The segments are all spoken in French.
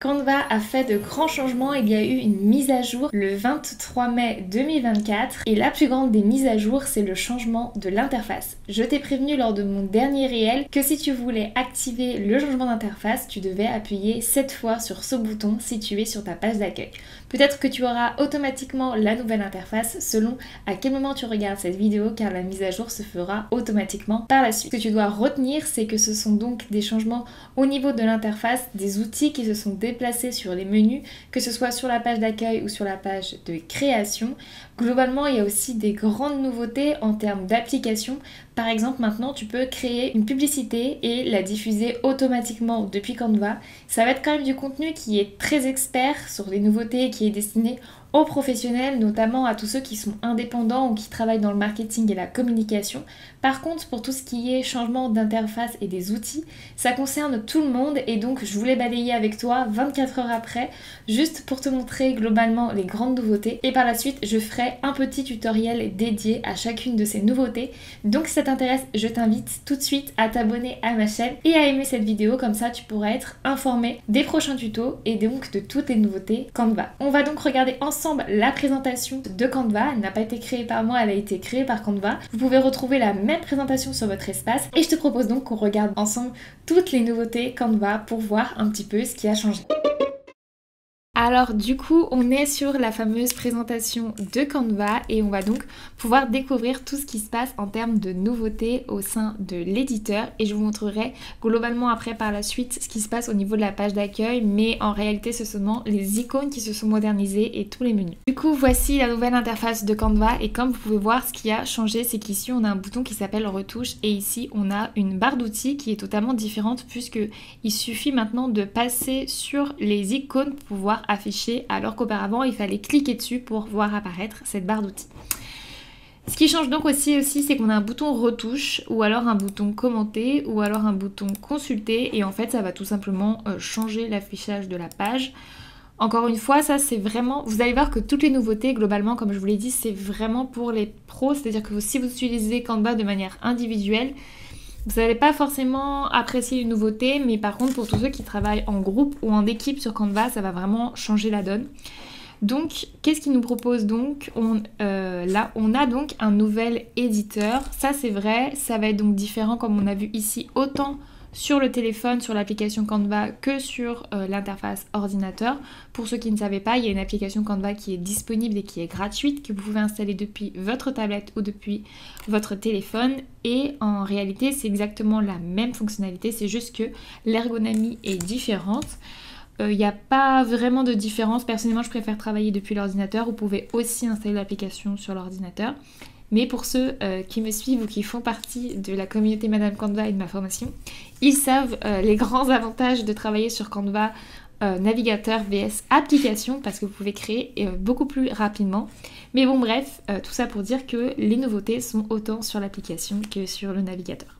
Canva a fait de grands changements, il y a eu une mise à jour le 23 mai 2024 et la plus grande des mises à jour c'est le changement de l'interface. Je t'ai prévenu lors de mon dernier réel que si tu voulais activer le changement d'interface, tu devais appuyer 7 fois sur ce bouton situé sur ta page d'accueil. Peut-être que tu auras automatiquement la nouvelle interface selon à quel moment tu regardes cette vidéo car la mise à jour se fera automatiquement par la suite. Ce que tu dois retenir c'est que ce sont donc des changements au niveau de l'interface, des outils qui se sont déplacés sur les menus, que ce soit sur la page d'accueil ou sur la page de création. Globalement, il y a aussi des grandes nouveautés en termes d'application. Par exemple, maintenant, tu peux créer une publicité et la diffuser automatiquement depuis Canva. Ça va être quand même du contenu qui est très expert sur les nouveautés, qui est destiné aux professionnels, notamment à tous ceux qui sont indépendants ou qui travaillent dans le marketing et la communication. Par contre, pour tout ce qui est changement d'interface et des outils, ça concerne tout le monde et donc je voulais balayer avec toi 24 heures après, juste pour te montrer globalement les grandes nouveautés. Et par la suite, je ferai un petit tutoriel dédié à chacune de ces nouveautés. Donc si ça t'intéresse, je t'invite tout de suite à t'abonner à ma chaîne et à aimer cette vidéo, comme ça tu pourras être informé des prochains tutos et donc de toutes les nouveautés Canva. On va donc regarder ensemble la présentation de Canva. Elle n'a pas été créée par moi, elle a été créée par Canva. Vous pouvez retrouver la même présentation sur votre espace et je te propose donc qu'on regarde ensemble toutes les nouveautés Canva pour voir un petit peu ce qui a changé. Alors du coup on est sur la fameuse présentation de Canva et on va donc pouvoir découvrir tout ce qui se passe en termes de nouveautés au sein de l'éditeur et je vous montrerai globalement après par la suite ce qui se passe au niveau de la page d'accueil, mais en réalité ce sont seulement les icônes qui se sont modernisées et tous les menus. Du coup voici la nouvelle interface de Canva et comme vous pouvez voir, ce qui a changé c'est qu'ici on a un bouton qui s'appelle retouche et ici on a une barre d'outils qui est totalement différente puisque il suffit maintenant de passer sur les icônes pour pouvoir afficher, alors qu'auparavant il fallait cliquer dessus pour voir apparaître cette barre d'outils. Ce qui change donc aussi c'est qu'on a un bouton retouche ou alors un bouton commenter ou alors un bouton consulter et en fait ça va tout simplement changer l'affichage de la page. Encore une fois, ça c'est vraiment, vous allez voir que toutes les nouveautés globalement comme je vous l'ai dit c'est vraiment pour les pros, c'est-à-dire que si vous utilisez Canva de manière individuelle, vous n'allez pas forcément apprécier les nouveautés, mais par contre pour tous ceux qui travaillent en groupe ou en équipe sur Canva, ça va vraiment changer la donne. Donc qu'est-ce qu'il nous propose donc là on a donc un nouvel éditeur, ça c'est vrai, ça va être donc différent comme on a vu ici autant sur le téléphone, sur l'application Canva que sur l'interface ordinateur. Pour ceux qui ne savaient pas, il y a une application Canva qui est disponible et qui est gratuite, que vous pouvez installer depuis votre tablette ou depuis votre téléphone. Et en réalité, c'est exactement la même fonctionnalité, c'est juste que l'ergonomie est différente. Il n'y a pas vraiment de différence. Personnellement, je préfère travailler depuis l'ordinateur. Vous pouvez aussi installer l'application sur l'ordinateur. Mais pour ceux qui me suivent ou qui font partie de la communauté Madame Canva et de ma formation, ils savent les grands avantages de travailler sur Canva navigateur vs application parce que vous pouvez créer beaucoup plus rapidement. Mais bon bref, tout ça pour dire que les nouveautés sont autant sur l'application que sur le navigateur.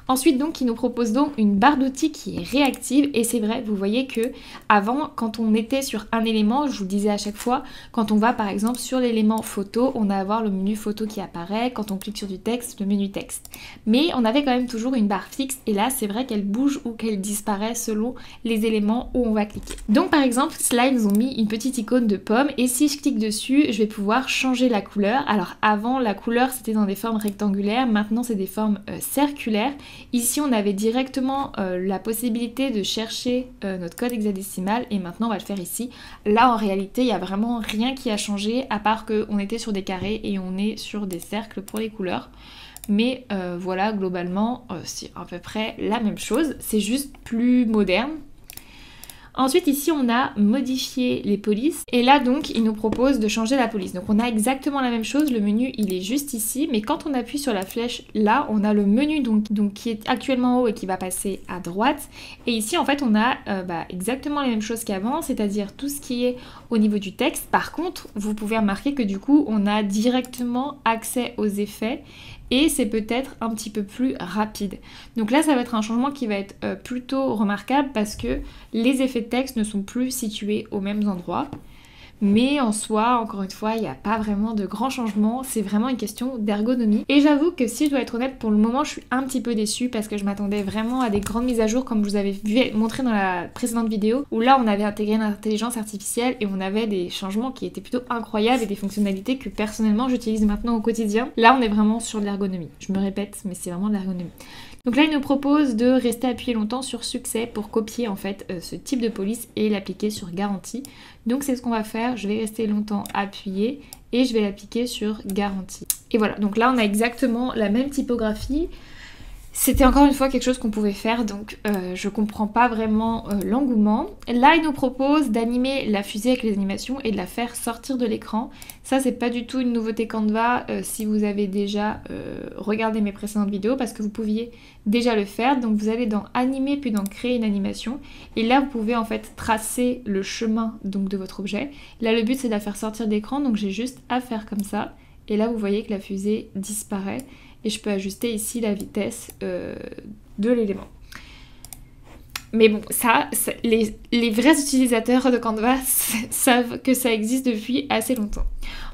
Ensuite donc il nous propose donc une barre d'outils qui est réactive et c'est vrai, vous voyez que avant quand on était sur un élément, je vous le disais à chaque fois, quand on va par exemple sur l'élément photo, on a à voir le menu photo qui apparaît, quand on clique sur du texte, le menu texte. Mais on avait quand même toujours une barre fixe et là c'est vrai qu'elle bouge ou qu'elle disparaît selon les éléments où on va cliquer. Donc par exemple là ils nous ont mis une petite icône de pomme et si je clique dessus, je vais pouvoir changer la couleur. Alors avant la couleur c'était dans des formes rectangulaires, maintenant c'est des formes circulaires. Ici on avait directement la possibilité de chercher notre code hexadécimal et maintenant on va le faire ici. Là en réalité il n'y a vraiment rien qui a changé à part qu'on était sur des carrés et on est sur des cercles pour les couleurs. Mais voilà globalement c'est à peu près la même chose, c'est juste plus moderne. Ensuite ici on a modifié les polices et là donc il nous propose de changer la police. Donc on a exactement la même chose, le menu il est juste ici mais quand on appuie sur la flèche là on a le menu donc qui est actuellement en haut et qui va passer à droite et ici en fait on a exactement les mêmes choses qu'avant, c'est-à-dire tout ce qui est au niveau du texte. Par contre vous pouvez remarquer que du coup on a directement accès aux effets et c'est peut-être un petit peu plus rapide. Donc là ça va être un changement qui va être plutôt remarquable parce que les effets de texte ne sont plus situés aux mêmes endroits. Mais en soi, encore une fois, il n'y a pas vraiment de grands changements, c'est vraiment une question d'ergonomie. Et j'avoue que si je dois être honnête, pour le moment je suis un petit peu déçue parce que je m'attendais vraiment à des grandes mises à jour comme je vous avais montré dans la précédente vidéo, où là on avait intégré l'intelligence artificielle et on avait des changements qui étaient plutôt incroyables et des fonctionnalités que personnellement j'utilise maintenant au quotidien. Là on est vraiment sur de l'ergonomie, je me répète mais c'est vraiment de l'ergonomie. Donc là il nous propose de rester appuyé longtemps sur succès pour copier en fait ce type de police et l'appliquer sur garantie. Donc c'est ce qu'on va faire, je vais rester longtemps appuyé et je vais l'appliquer sur garantie. Et voilà, donc là on a exactement la même typographie. C'était encore une fois quelque chose qu'on pouvait faire, donc je comprends pas vraiment l'engouement. Là, il nous propose d'animer la fusée avec les animations et de la faire sortir de l'écran. Ça, c'est pas du tout une nouveauté Canva si vous avez déjà regardé mes précédentes vidéos, parce que vous pouviez déjà le faire. Donc vous allez dans animer puis dans créer une animation. Et là, vous pouvez en fait tracer le chemin donc, de votre objet. Là, le but, c'est de la faire sortir d'écran, donc j'ai juste à faire comme ça. Et là, vous voyez que la fusée disparaît. Et je peux ajuster ici la vitesse de l'élément. Mais bon, ça les vrais utilisateurs de Canva savent que ça existe depuis assez longtemps.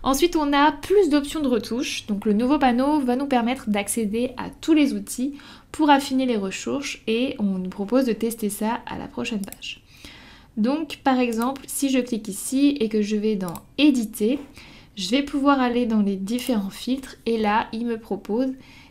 Ensuite, on a plus d'options de retouche. Donc le nouveau panneau va nous permettre d'accéder à tous les outils pour affiner les retouches et on nous propose de tester ça à la prochaine page. Donc par exemple, si je clique ici et que je vais dans éditer, je vais pouvoir aller dans les différents filtres et là, il me propose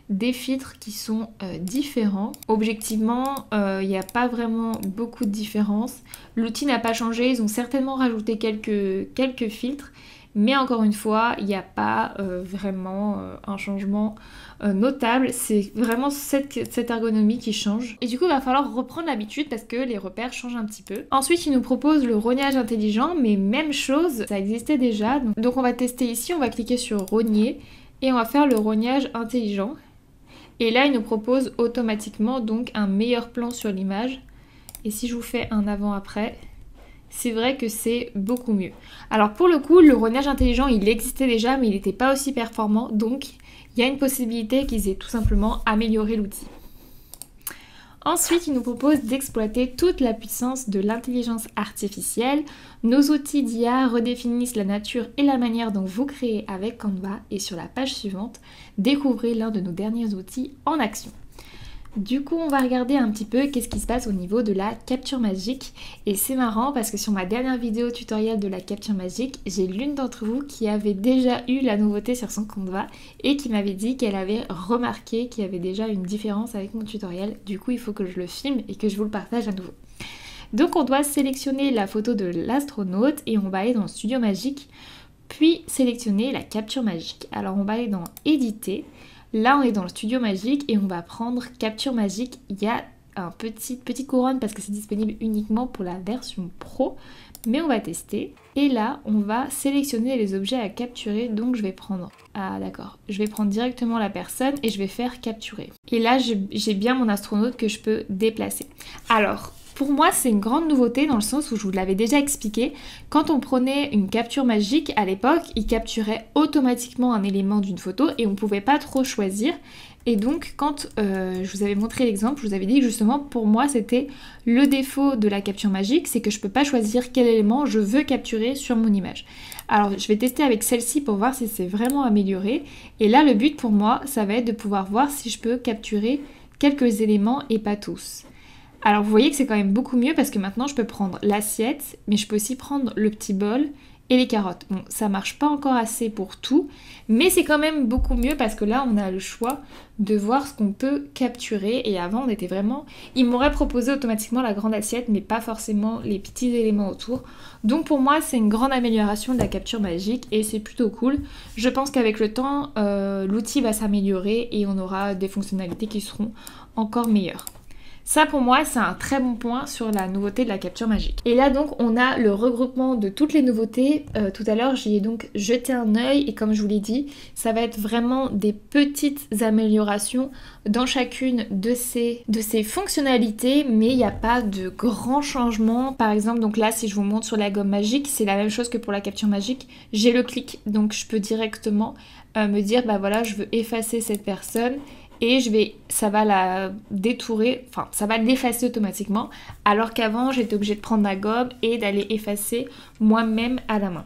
des filtres qui sont différents. Objectivement, il n'y a pas vraiment beaucoup de différence. L'outil n'a pas changé, ils ont certainement rajouté quelques filtres, mais encore une fois, il n'y a pas vraiment un changement notable. C'est vraiment cette ergonomie qui change. Et du coup, il va falloir reprendre l'habitude parce que les repères changent un petit peu. Ensuite, il nous propose le rognage intelligent, mais même chose, ça existait déjà. Donc on va tester ici, on va cliquer sur rogner et on va faire le rognage intelligent. Et là, il nous propose automatiquement donc un meilleur plan sur l'image. Et si je vous fais un avant-après, c'est vrai que c'est beaucoup mieux. Alors pour le coup, le rognage intelligent, il existait déjà, mais il n'était pas aussi performant. Donc, il y a une possibilité qu'ils aient tout simplement amélioré l'outil. Ensuite, il nous propose d'exploiter toute la puissance de l'intelligence artificielle. Nos outils d'IA redéfinissent la nature et la manière dont vous créez avec Canva. Et sur la page suivante, découvrez l'un de nos derniers outils en action. Du coup, on va regarder un petit peu qu'est-ce qui se passe au niveau de la capture magique. Et c'est marrant parce que sur ma dernière vidéo tutoriel de la capture magique, j'ai l'une d'entre vous qui avait déjà eu la nouveauté sur son Canva et qui m'avait dit qu'elle avait remarqué qu'il y avait déjà une différence avec mon tutoriel. Du coup, il faut que je le filme et que je vous le partage à nouveau. Donc on doit sélectionner la photo de l'astronaute et on va aller dans Studio Magique, puis sélectionner la capture magique. Alors on va aller dans Éditer. Là, on est dans le Studio Magique et on va prendre Capture Magique. Il y a un petite couronne parce que c'est disponible uniquement pour la version Pro. Mais on va tester. Et là, on va sélectionner les objets à capturer. Donc, je vais prendre... Ah, d'accord. Je vais prendre directement la personne et je vais faire capturer. Et là, j'ai bien mon astronaute que je peux déplacer. Alors... Pour moi, c'est une grande nouveauté dans le sens où je vous l'avais déjà expliqué. Quand on prenait une capture magique, à l'époque, il capturait automatiquement un élément d'une photo et on ne pouvait pas trop choisir. Et donc, quand je vous avais montré l'exemple, je vous avais dit que justement, pour moi, c'était le défaut de la capture magique, c'est que je ne peux pas choisir quel élément je veux capturer sur mon image. Alors, je vais tester avec celle-ci pour voir si c'est vraiment amélioré. Et là, le but pour moi, ça va être de pouvoir voir si je peux capturer quelques éléments et pas tous. Alors vous voyez que c'est quand même beaucoup mieux parce que maintenant je peux prendre l'assiette, mais je peux aussi prendre le petit bol et les carottes. Bon, ça marche pas encore assez pour tout, mais c'est quand même beaucoup mieux parce que là on a le choix de voir ce qu'on peut capturer. Et avant on était vraiment... Il m'aurait proposé automatiquement la grande assiette, mais pas forcément les petits éléments autour. Donc pour moi c'est une grande amélioration de la capture magique et c'est plutôt cool. Je pense qu'avec le temps, l'outil va s'améliorer et on aura des fonctionnalités qui seront encore meilleures. Ça pour moi c'est un très bon point sur la nouveauté de la capture magique. Et là donc on a le regroupement de toutes les nouveautés. Tout à l'heure j'y ai donc jeté un œil et comme je vous l'ai dit, ça va être vraiment des petites améliorations dans chacune de ces fonctionnalités, mais il n'y a pas de grands changements. Par exemple donc là si je vous montre sur la gomme magique, c'est la même chose que pour la capture magique. J'ai le clic donc je peux directement me dire bah voilà je veux effacer cette personne. Et ça va la détourer, enfin ça va l'effacer automatiquement, alors qu'avant j'étais obligée de prendre ma gomme et d'aller effacer moi-même à la main.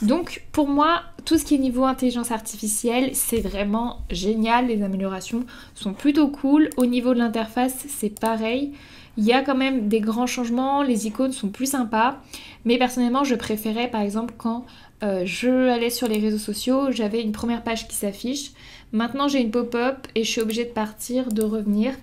Donc pour moi, tout ce qui est niveau intelligence artificielle, c'est vraiment génial, les améliorations sont plutôt cool. Au niveau de l'interface, c'est pareil. Il y a quand même des grands changements, les icônes sont plus sympas, mais personnellement je préférais par exemple quand je allais sur les réseaux sociaux, j'avais une première page qui s'affiche. Maintenant j'ai une pop-up et je suis obligée de partir, de revenir.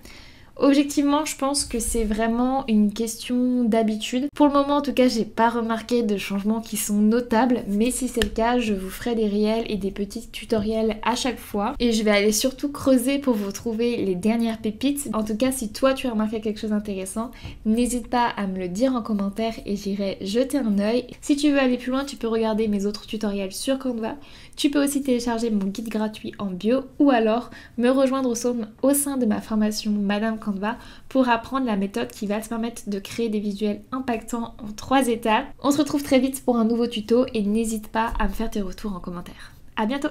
Objectivement, je pense que c'est vraiment une question d'habitude. Pour le moment, en tout cas, j'ai pas remarqué de changements qui sont notables, mais si c'est le cas, je vous ferai des réels et des petits tutoriels à chaque fois. Et je vais aller surtout creuser pour vous trouver les dernières pépites. En tout cas, si toi tu as remarqué quelque chose d'intéressant, n'hésite pas à me le dire en commentaire et j'irai jeter un œil. Si tu veux aller plus loin, tu peux regarder mes autres tutoriels sur Canva. Tu peux aussi télécharger mon guide gratuit en bio ou alors me rejoindre au sein de ma formation Madame Canva pour apprendre la méthode qui va te permettre de créer des visuels impactants en 3 étapes. On se retrouve très vite pour un nouveau tuto et n'hésite pas à me faire tes retours en commentaire. À bientôt!